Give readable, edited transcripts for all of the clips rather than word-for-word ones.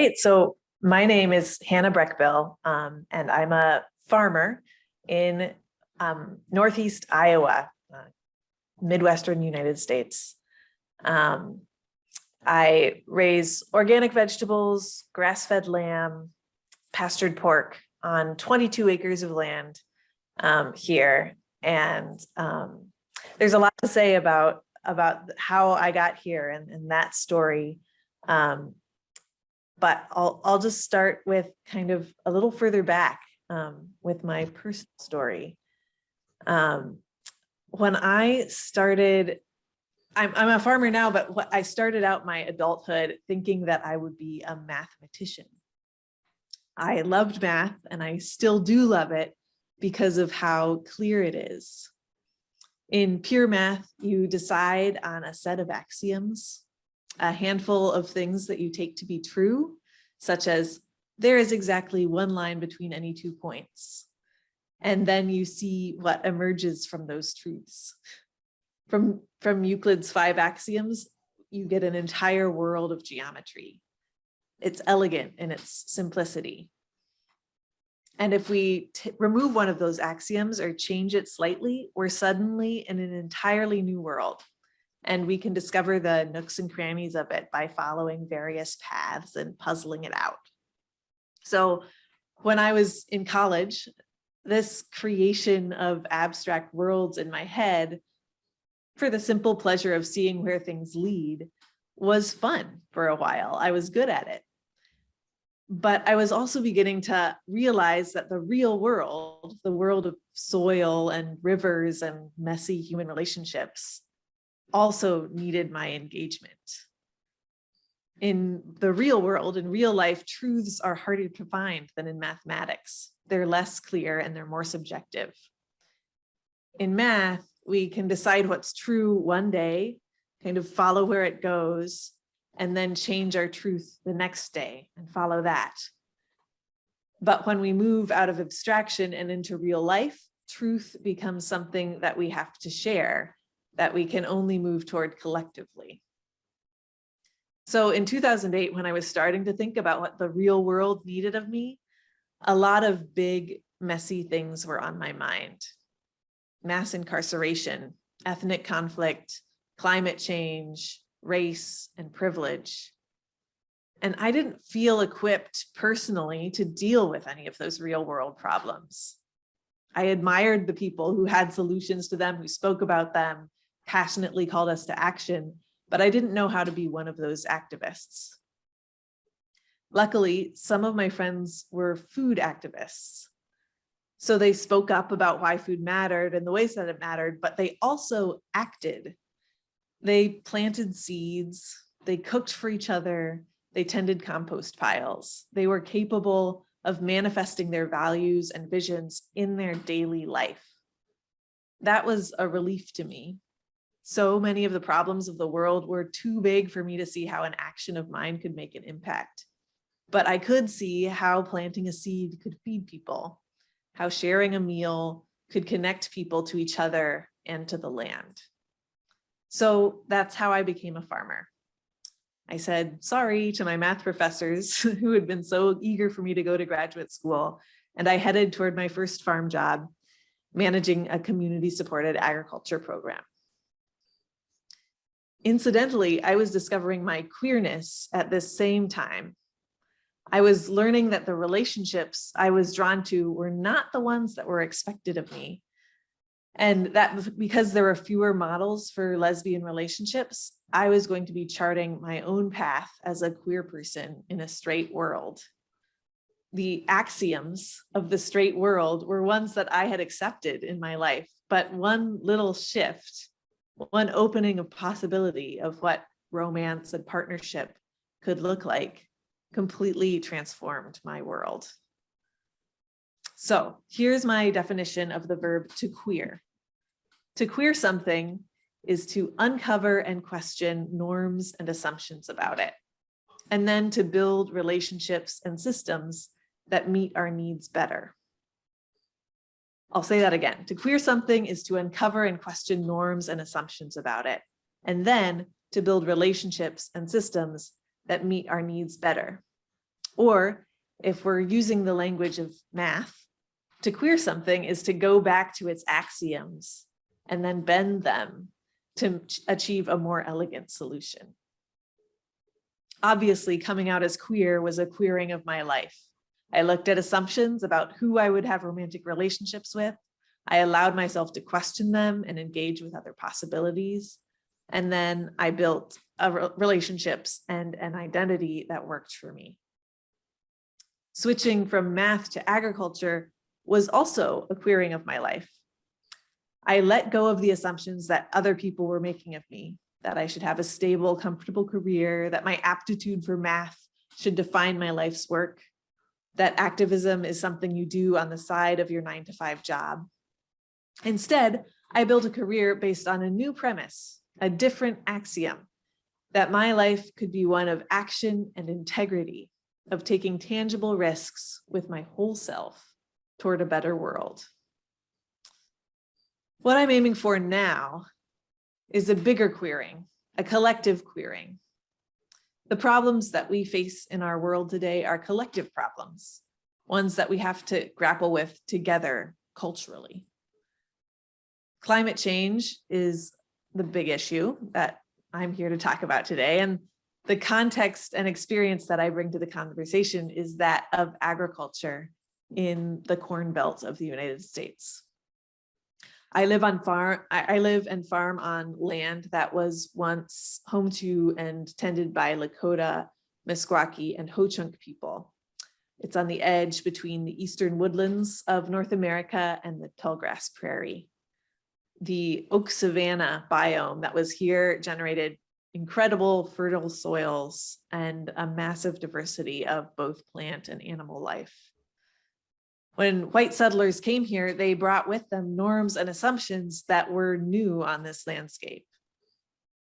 right, so my name is Hannah Breckbill, and I'm a farmer in Northeast Iowa, Midwestern United States. I raise organic vegetables, grass-fed lamb, pastured pork on 22 acres of land here. And there's a lot to say about how I got here and that story. But I'll just start with kind of a little further back with my personal story. When I started, I'm a farmer now, but I started out my adulthood thinking that I would be a mathematician. I loved math and I still do love it because of how clear it is. In pure math, you decide on a set of axioms, a handful of things that you take to be true, such as there is exactly one line between any 2 points. And then you see what emerges from those truths. From Euclid's 5 axioms, you get an entire world of geometry. It's elegant in its simplicity. And if we remove one of those axioms or change it slightly, we're suddenly in an entirely new world. And we can discover the nooks and crannies of it by following various paths and puzzling it out. So when I was in college, this creation of abstract worlds in my head, for the simple pleasure of seeing where things lead, was fun for a while. I was good at it. But I was also beginning to realize that the real world, the world of soil and rivers and messy human relationships, also needed my engagement. In the real world, in real life, truths are harder to find than in mathematics. They're less clear and they're more subjective. In math, we can decide what's true one day, kind of follow where it goes, and then change our truth the next day and follow that. But when we move out of abstraction and into real life, truth becomes something that we have to share, that we can only move toward collectively. So in 2008, when I was starting to think about what the real world needed of me, a lot of big, messy things were on my mind. Mass incarceration, ethnic conflict, climate change, race, and privilege. And I didn't feel equipped personally to deal with any of those real world problems. I admired the people who had solutions to them, who spoke about them, passionately called us to action, but I didn't know how to be one of those activists. Luckily, some of my friends were food activists. So they spoke up about why food mattered and the ways that it mattered, but they also acted. They planted seeds, they cooked for each other, they tended compost piles. They were capable of manifesting their values and visions in their daily life. That was a relief to me. So many of the problems of the world were too big for me to see how an action of mine could make an impact. But I could see how planting a seed could feed people, how sharing a meal could connect people to each other and to the land. So that's how I became a farmer. I said sorry to my math professors who had been so eager for me to go to graduate school, and I headed toward my first farm job, managing a community-supported agriculture program. Incidentally, I was discovering my queerness at this same time. I was learning that the relationships I was drawn to were not the ones that were expected of me. And that because there were fewer models for lesbian relationships, I was going to be charting my own path as a queer person in a straight world. The axioms of the straight world were ones that I had accepted in my life, but one little shift, one opening of possibility of what romance and partnership could look like, completely transformed my world. So here's my definition of the verb to queer. To queer something is to uncover and question norms and assumptions about it, and then to build relationships and systems that meet our needs better. I'll say that again. To queer something is to uncover and question norms and assumptions about it, and then to build relationships and systems that meet our needs better. Or if we're using the language of math, to queer something is to go back to its axioms and then bend them to achieve a more elegant solution. Obviously, coming out as queer was a queering of my life. I looked at assumptions about who I would have romantic relationships with. I allowed myself to question them and engage with other possibilities. And then I built relationships and an identity that worked for me. Switching from math to agriculture was also a queering of my life. I let go of the assumptions that other people were making of me, that I should have a stable, comfortable career, that my aptitude for math should define my life's work, that activism is something you do on the side of your 9-to-5 job. Instead, I built a career based on a new premise, a different axiom, that my life could be one of action and integrity, of taking tangible risks with my whole self toward a better world. What I'm aiming for now is a bigger queering, a collective queering. The problems that we face in our world today are collective problems, ones that we have to grapple with together culturally. Climate change is the big issue that I'm here to talk about today. And the context and experience that I bring to the conversation is that of agriculture in the Corn Belt of the United States. I live and farm on land that was once home to and tended by Lakota, Meskwaki, and Ho-Chunk people. It's on the edge between the eastern woodlands of North America and the tallgrass prairie. The oak savanna biome that was here generated incredible fertile soils and a massive diversity of both plant and animal life. When white settlers came here, they brought with them norms and assumptions that were new on this landscape.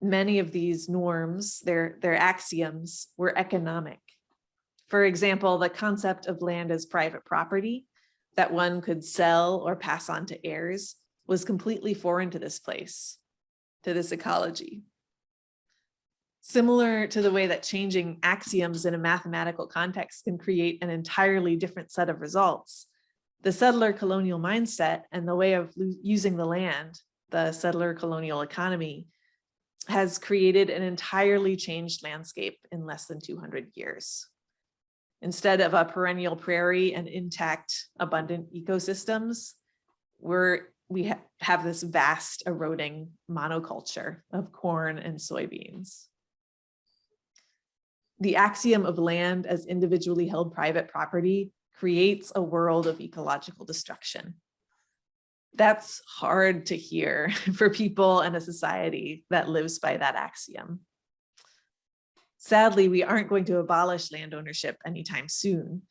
Many of these norms, their axioms, were economic. For example, the concept of land as private property that one could sell or pass on to heirs was completely foreign to this place, to this ecology. Similar to the way that changing axioms in a mathematical context can create an entirely different set of results, the settler colonial mindset and the way of using the land, the settler colonial economy, has created an entirely changed landscape in less than 200 years. Instead of a perennial prairie and intact, abundant ecosystems, we have this vast eroding monoculture of corn and soybeans. The axiom of land as individually held private property creates a world of ecological destruction. That's hard to hear for people and a society that lives by that axiom. Sadly, we aren't going to abolish land ownership anytime soon.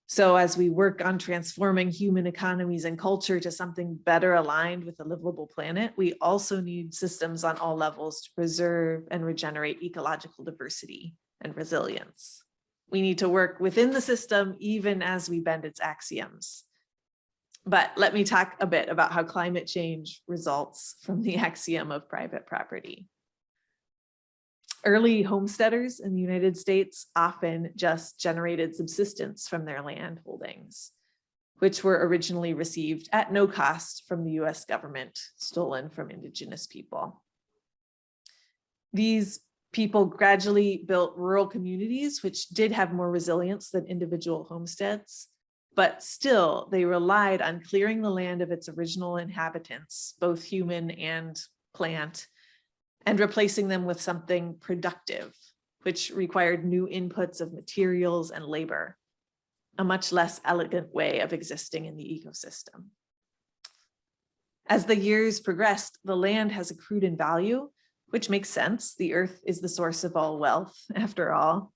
So as we work on transforming human economies and culture to something better aligned with a livable planet, we also need systems on all levels to preserve and regenerate ecological diversity and resilience. We need to work within the system even as we bend its axioms. But let me talk a bit about how climate change results from the axiom of private property. Early homesteaders in the United States often just generated subsistence from their land holdings, which were originally received at no cost from the US government, stolen from indigenous people. These people gradually built rural communities, which did have more resilience than individual homesteads, but still they relied on clearing the land of its original inhabitants, both human and plant, and replacing them with something productive, which required new inputs of materials and labor, a much less elegant way of existing in the ecosystem. As the years progressed, the land has accrued in value, which makes sense. The earth is the source of all wealth, after all.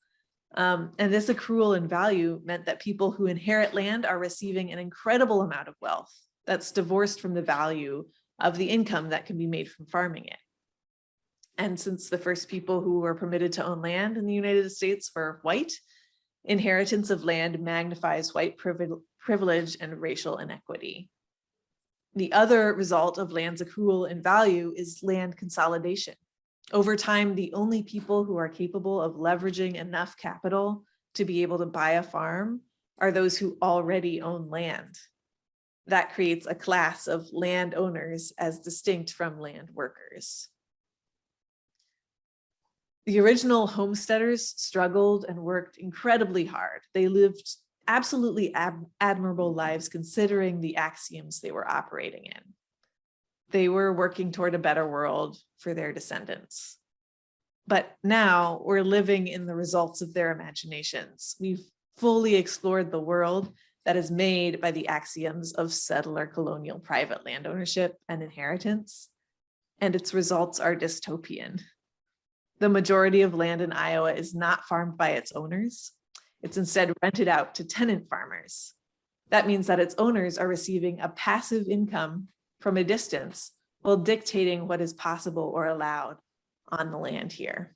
And this accrual in value meant that people who inherit land are receiving an incredible amount of wealth that's divorced from the value of the income that can be made from farming it. And since the first people who were permitted to own land in the United States were white, inheritance of land magnifies white privilege and racial inequity. The other result of land's accrual in value is land consolidation. Over time, the only people who are capable of leveraging enough capital to be able to buy a farm are those who already own land. That creates a class of landowners as distinct from land workers. The original homesteaders struggled and worked incredibly hard. They lived absolutely admirable lives considering the axioms they were operating in. They were working toward a better world for their descendants. But now we're living in the results of their imaginations. We've fully explored the world that is made by the axioms of settler colonial private land ownership and inheritance, and its results are dystopian. The majority of land in Iowa is not farmed by its owners. It's instead rented out to tenant farmers. That means that its owners are receiving a passive income from a distance while dictating what is possible or allowed on the land here.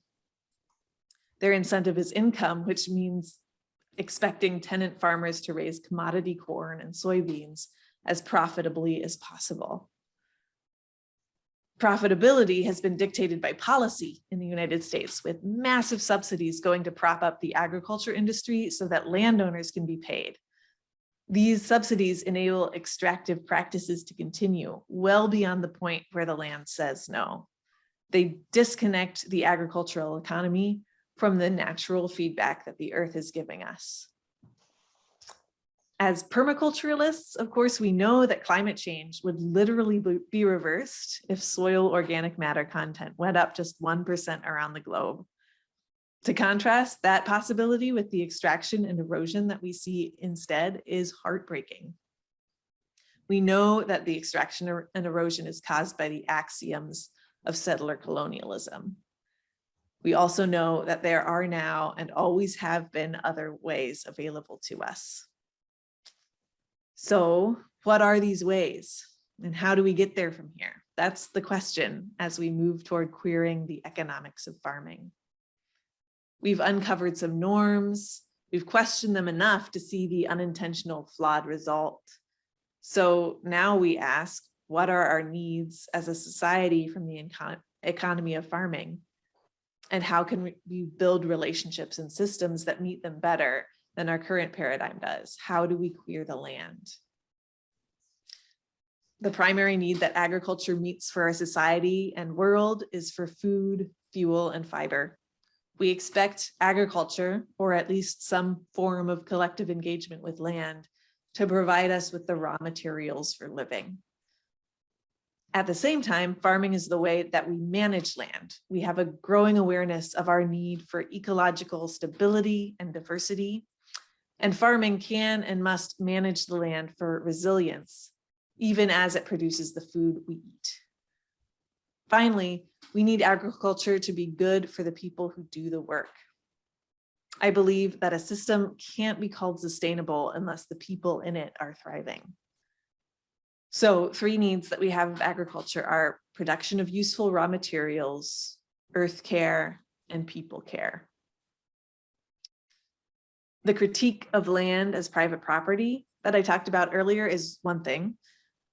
Their incentive is income, which means expecting tenant farmers to raise commodity corn and soybeans as profitably as possible. Profitability has been dictated by policy in the United States, with massive subsidies going to prop up the agriculture industry so that landowners can be paid. These subsidies enable extractive practices to continue well beyond the point where the land says no. They disconnect the agricultural economy from the natural feedback that the earth is giving us. As permaculturalists, of course, we know that climate change would literally be reversed if soil organic matter content went up just 1% around the globe. To contrast that possibility with the extraction and erosion that we see instead is heartbreaking. We know that the extraction and erosion is caused by the axioms of settler colonialism. We also know that there are now and always have been other ways available to us. So, what are these ways? And how do we get there from here? That's the question as we move toward queering the economics of farming. We've uncovered some norms. We've questioned them enough to see the unintentional flawed result. So now we ask, what are our needs as a society from the economy of farming? And how can we build relationships and systems that meet them better than our current paradigm does? How do we queer the land? The primary need that agriculture meets for our society and world is for food, fuel, and fiber. We expect agriculture, or at least some form of collective engagement with land, to provide us with the raw materials for living. At the same time, farming is the way that we manage land. We have a growing awareness of our need for ecological stability and diversity, and farming can and must manage the land for resilience, even as it produces the food we eat. Finally, we need agriculture to be good for the people who do the work. I believe that a system can't be called sustainable unless the people in it are thriving. So 3 needs that we have of agriculture are production of useful raw materials, earth care, and people care. The critique of land as private property that I talked about earlier is one thing.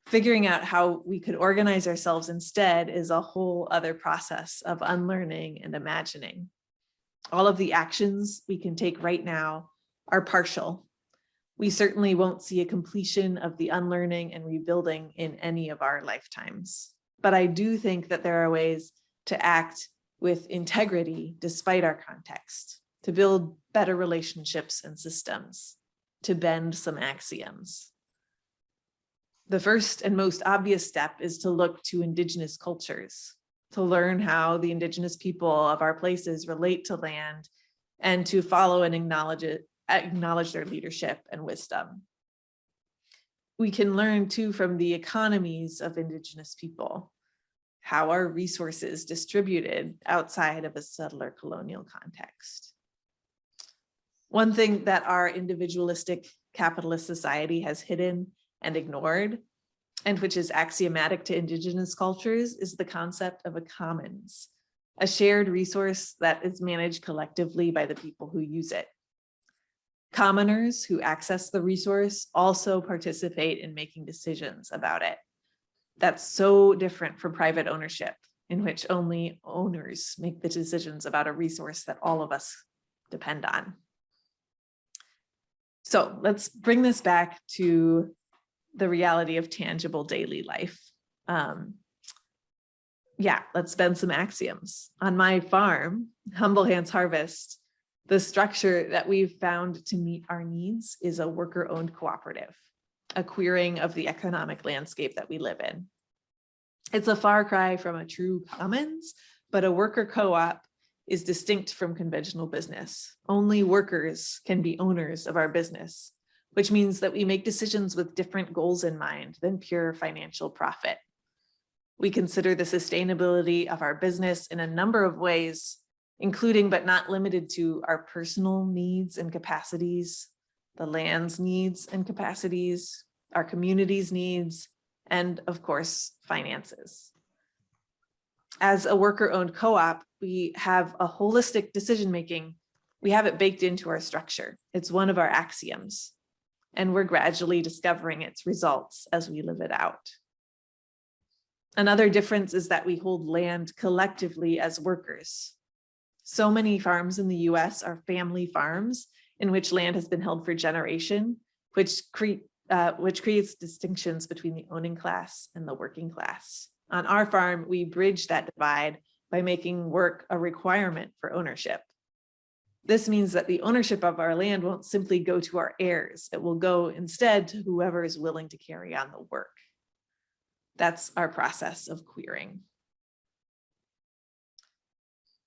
Figuring out how we could organize ourselves instead is a whole other process of unlearning and imagining. All of the actions we can take right now are partial. We certainly won't see a completion of the unlearning and rebuilding in any of our lifetimes. But I do think that there are ways to act with integrity despite our context, to build better relationships and systems, to bend some axioms. The first and most obvious step is to look to Indigenous cultures, to learn how the Indigenous people of our places relate to land, and to follow and acknowledge their leadership and wisdom. We can learn too from the economies of Indigenous people. How are resources distributed outside of a settler colonial context? One thing that our individualistic capitalist society has hidden and ignored, and which is axiomatic to Indigenous cultures, is the concept of a commons, a shared resource that is managed collectively by the people who use it. Commoners who access the resource also participate in making decisions about it. That's so different from private ownership, in which only owners make the decisions about a resource that all of us depend on. So let's bring this back to the reality of tangible daily life. Let's spend some axioms. On my farm, Humble Hands Harvest, the structure that we've found to meet our needs is a worker-owned cooperative, a queering of the economic landscape that we live in. It's a far cry from a true commons, but a worker co-op is distinct from conventional business. Only workers can be owners of our business, which means that we make decisions with different goals in mind than pure financial profit. We consider the sustainability of our business in a number of ways, including but not limited to our personal needs and capacities, the land's needs and capacities, our community's needs, and of course, finances. As a worker-owned co-op, we have a holistic decision-making. We have it baked into our structure. It's one of our axioms, and we're gradually discovering its results as we live it out. Another difference is that we hold land collectively as workers. So many farms in the US are family farms in which land has been held for generation, which creates distinctions between the owning class and the working class. On our farm, we bridge that divide by making work a requirement for ownership. This means that the ownership of our land won't simply go to our heirs. It will go instead to whoever is willing to carry on the work. That's our process of queering.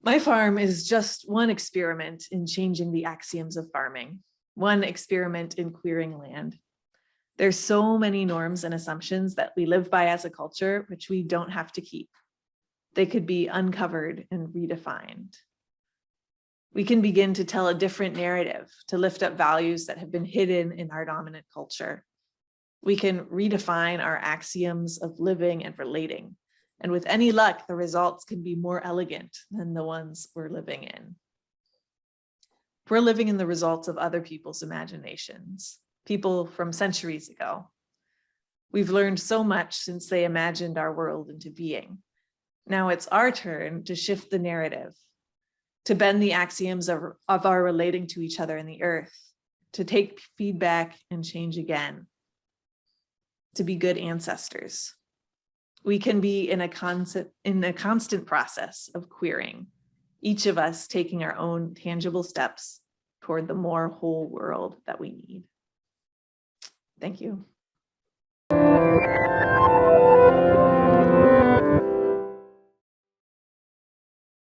My farm is just one experiment in changing the axioms of farming, one experiment in queering land. There's so many norms and assumptions that we live by as a culture, which we don't have to keep. They could be uncovered and redefined. We can begin to tell a different narrative, to lift up values that have been hidden in our dominant culture. We can redefine our axioms of living and relating. And with any luck, the results can be more elegant than the ones we're living in. We're living in the results of other people's imaginations, people from centuries ago. We've learned so much since they imagined our world into being. Now it's our turn to shift the narrative, to bend the axioms of our relating to each other in the earth, to take feedback and change again, to be good ancestors. We can be in a constant process of queering, each of us taking our own tangible steps toward the more whole world that we need. Thank you.